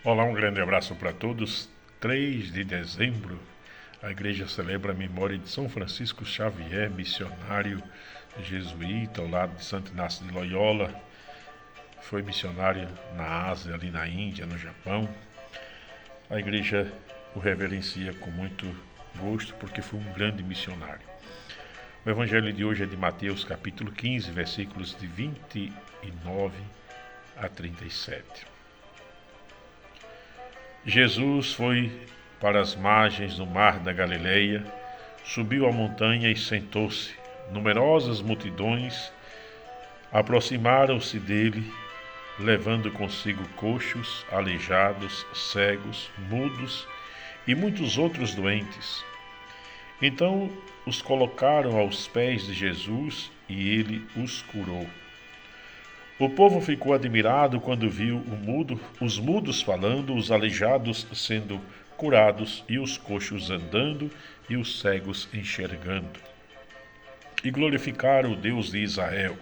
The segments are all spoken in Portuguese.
Olá, um grande abraço para todos. 3 de dezembro, a igreja celebra a memória de São Francisco Xavier, missionário jesuíta ao lado de Santo Inácio de Loyola. Foi missionário na Ásia, ali na Índia, no Japão. A igreja o reverencia com muito gosto porque foi um grande missionário. O evangelho de hoje é de Mateus capítulo 15, versículos de 29 a 37. Jesus foi para as margens do mar da Galileia, subiu a montanha e sentou-se. Numerosas multidões aproximaram-se dele, levando consigo coxos, aleijados, cegos, mudos e muitos outros doentes. Então os colocaram aos pés de Jesus e ele os curou. O povo ficou admirado quando viu os mudos falando, os aleijados sendo curados e os coxos andando e os cegos enxergando. E glorificaram o Deus de Israel.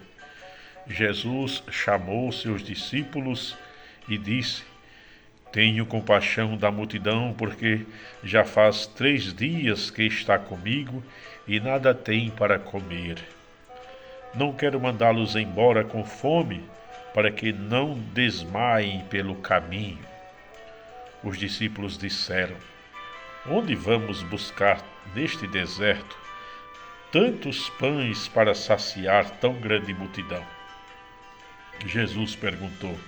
Jesus chamou seus discípulos e disse: Tenho compaixão da multidão, porque já faz 3 dias que está comigo e nada tem para comer. Não quero mandá-los embora com fome, para que não desmaiem pelo caminho. Os discípulos disseram: Onde vamos buscar neste deserto tantos pães para saciar tão grande multidão? Jesus perguntou: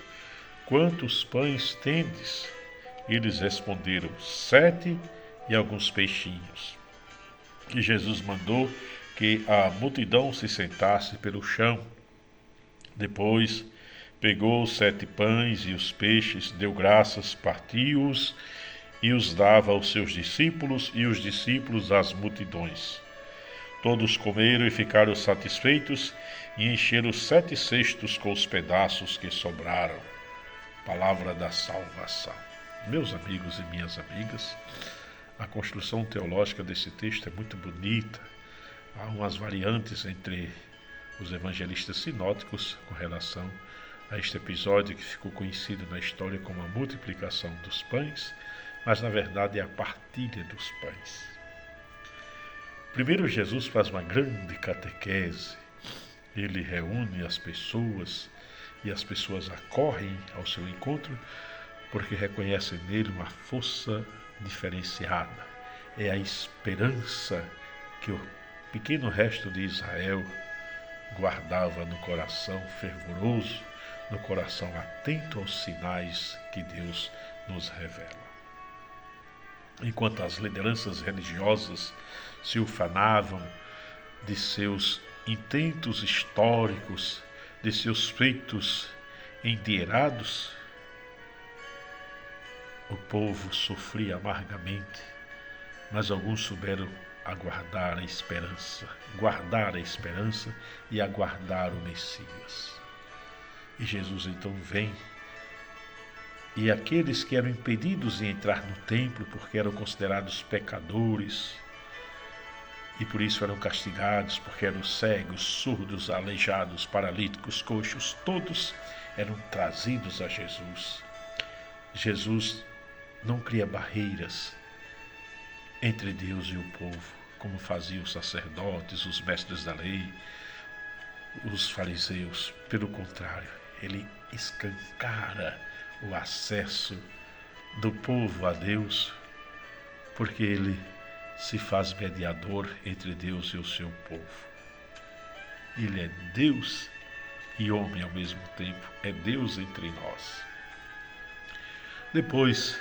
Quantos pães tendes? Eles responderam: 7 e alguns peixinhos. E Jesus mandou que a multidão se sentasse pelo chão. Depois pegou os 7 pães e os peixes, deu graças, partiu-os e os dava aos seus discípulos e os discípulos às multidões. Todos comeram e ficaram satisfeitos e encheram 7 cestos com os pedaços que sobraram. Palavra da salvação. Meus amigos e minhas amigas, a construção teológica desse texto é muito bonita. Há umas variantes entre os evangelistas sinóticos com relação a este episódio que ficou conhecido na história como a multiplicação dos pães, mas na verdade é a partilha dos pães. Primeiro, Jesus faz uma grande catequese. Ele reúne as pessoas e as pessoas acorrem ao seu encontro porque reconhecem nele uma força diferenciada. É a esperança que o pequeno resto de Israel guardava no coração fervoroso, no coração atento aos sinais que Deus nos revela. Enquanto as lideranças religiosas se ufanavam de seus intentos históricos, de seus feitos endinheirados, o povo sofria amargamente, mas alguns souberam aguardar a esperança, guardar a esperança e aguardar o Messias. E Jesus então vem, e aqueles que eram impedidos de entrar no templo porque eram considerados pecadores e por isso eram castigados, porque eram cegos, surdos, aleijados, paralíticos, coxos, todos eram trazidos a Jesus. Jesus não cria barreiras entre Deus e o povo, como faziam os sacerdotes, os mestres da lei, os fariseus. Pelo contrário, ele escancara o acesso do povo a Deus, porque ele se faz mediador entre Deus e o seu povo. Ele é Deus e homem ao mesmo tempo, é Deus entre nós. Depois,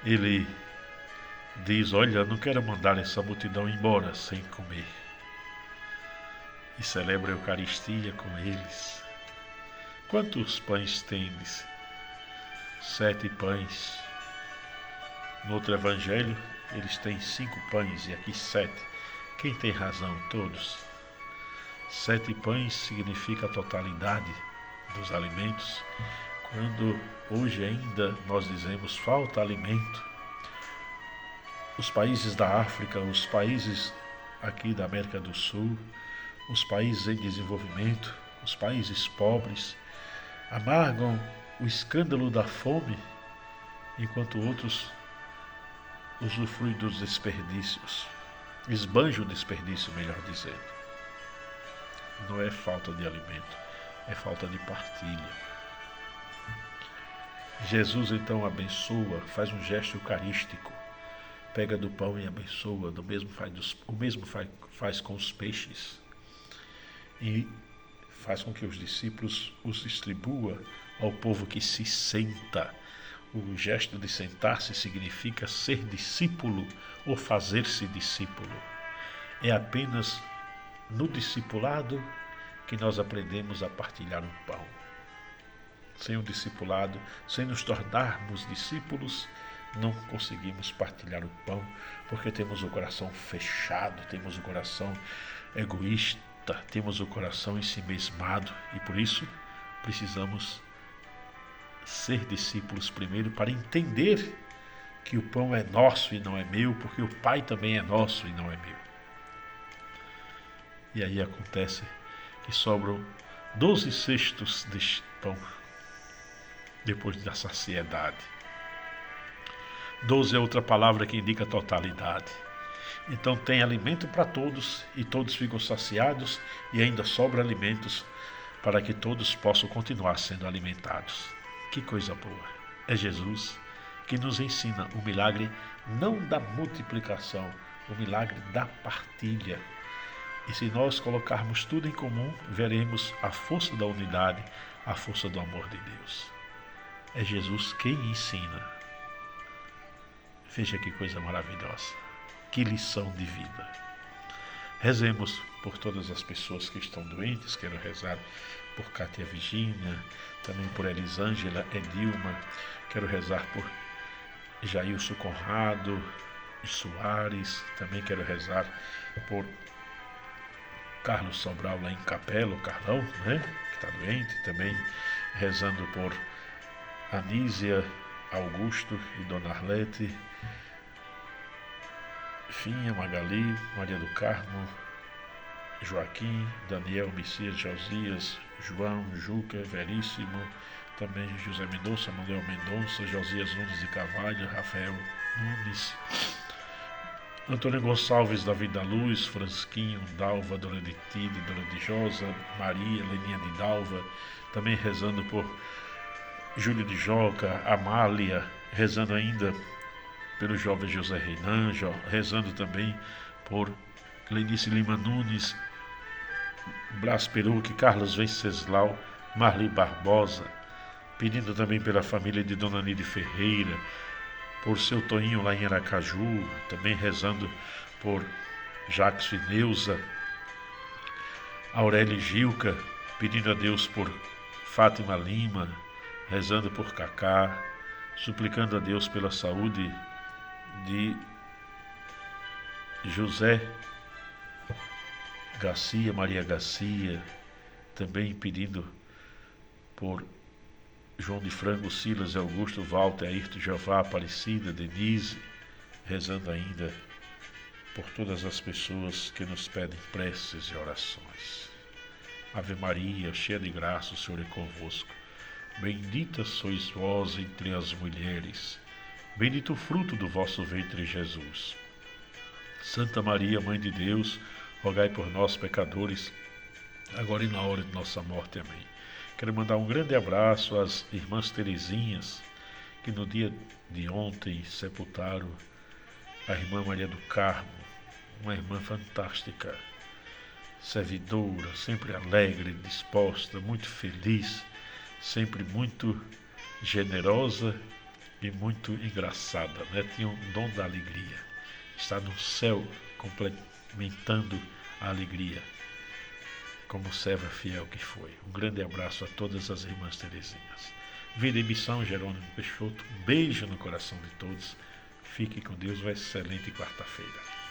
ele diz: Olha, não quero mandar essa multidão embora sem comer. E celebra a Eucaristia com eles. Quantos pães tendes? 7 pães. No outro evangelho, eles têm 5 pães e aqui 7. Quem tem razão? Todos. 7 pães significa a totalidade dos alimentos. Quando hoje ainda nós dizemos falta alimento, os países da África, os países aqui da América do Sul, os países em desenvolvimento, os países pobres, amargam o escândalo da fome enquanto outros usufruem dos desperdícios, esbanjam o desperdício, melhor dizendo. Não é falta de alimento, é falta de partilha. Jesus então abençoa, faz um gesto eucarístico, pega do pão e abençoa, o mesmo faz com os peixes e faz com que os discípulos os distribua ao povo que se senta. O gesto de sentar-se significa ser discípulo ou fazer-se discípulo. É apenas no discipulado que nós aprendemos a partilhar o pão. Sem o discipulado, sem nos tornarmos discípulos, não conseguimos partilhar o pão, porque temos o coração fechado, temos o coração egoísta, temos o coração ensimesmado e por isso precisamos ser discípulos primeiro para entender que o pão é nosso e não é meu, porque o Pai também é nosso e não é meu. E aí acontece que sobram 12 cestos de pão depois da saciedade. 12 é outra palavra que indica totalidade. Então tem alimento para todos e todos ficam saciados e ainda sobra alimentos para que todos possam continuar sendo alimentados. Que coisa boa! É Jesus que nos ensina o milagre não da multiplicação, o milagre da partilha. E se nós colocarmos tudo em comum, veremos a força da unidade, a força do amor de Deus. É Jesus quem ensina. Veja que coisa maravilhosa, que lição de vida. Rezemos por todas as pessoas que estão doentes, quero rezar por Cátia Virgínia, também por Elisângela, Edilma, quero rezar por Jailson Conrado Soares, também quero rezar por Carlos Sobral lá em Capela, o Carlão, né, que está doente, também rezando por Anísia, Augusto e Dona Arlete, Finha, Magali, Maria do Carmo, Joaquim, Daniel, Messias, Josias, João, Juca, Veríssimo, também José Mendonça, Manuel Mendonça, Josias Nunes de Carvalho, Rafael Nunes, Antônio Gonçalves, Davi da Luz, Fransquinho, Dalva, Dona de Tide, Dona de Josa, Maria, Leninha de Dalva, também rezando por Júlio de Joca, Amália, rezando ainda pelo jovem José Reinan, rezando também por Lenice Lima Nunes, Blas Peruque, Carlos Venceslau, Marli Barbosa, pedindo também pela família de Dona Nide Ferreira, por seu Toninho lá em Aracaju, também rezando por Jacques Fineuza, Aurélia Gilca, pedindo a Deus por Fátima Lima, rezando por Cacá, suplicando a Deus pela saúde de José Garcia, Maria Garcia, também pedindo por João de Frango, Silas, Augusto, Walter, Ayrton, Jeová, Aparecida, Denise, rezando ainda por todas as pessoas que nos pedem preces e orações. Ave Maria, cheia de graça, o Senhor é convosco. Bendita sois vós entre as mulheres, bendito o fruto do vosso ventre, Jesus. Santa Maria, Mãe de Deus, rogai por nós, pecadores, agora e na hora de nossa morte. Amém. Quero mandar um grande abraço às irmãs Terezinhas, que no dia de ontem sepultaram a irmã Maria do Carmo, uma irmã fantástica, servidora, sempre alegre, disposta, muito feliz, sempre muito generosa e muito engraçada, né? Tinha um dom da alegria, está no céu complementando a alegria, como serva fiel que foi. Um grande abraço a todas as irmãs Terezinhas. Vida e Missão, Jerônimo Peixoto, um beijo no coração de todos. Fique com Deus, uma excelente quarta-feira.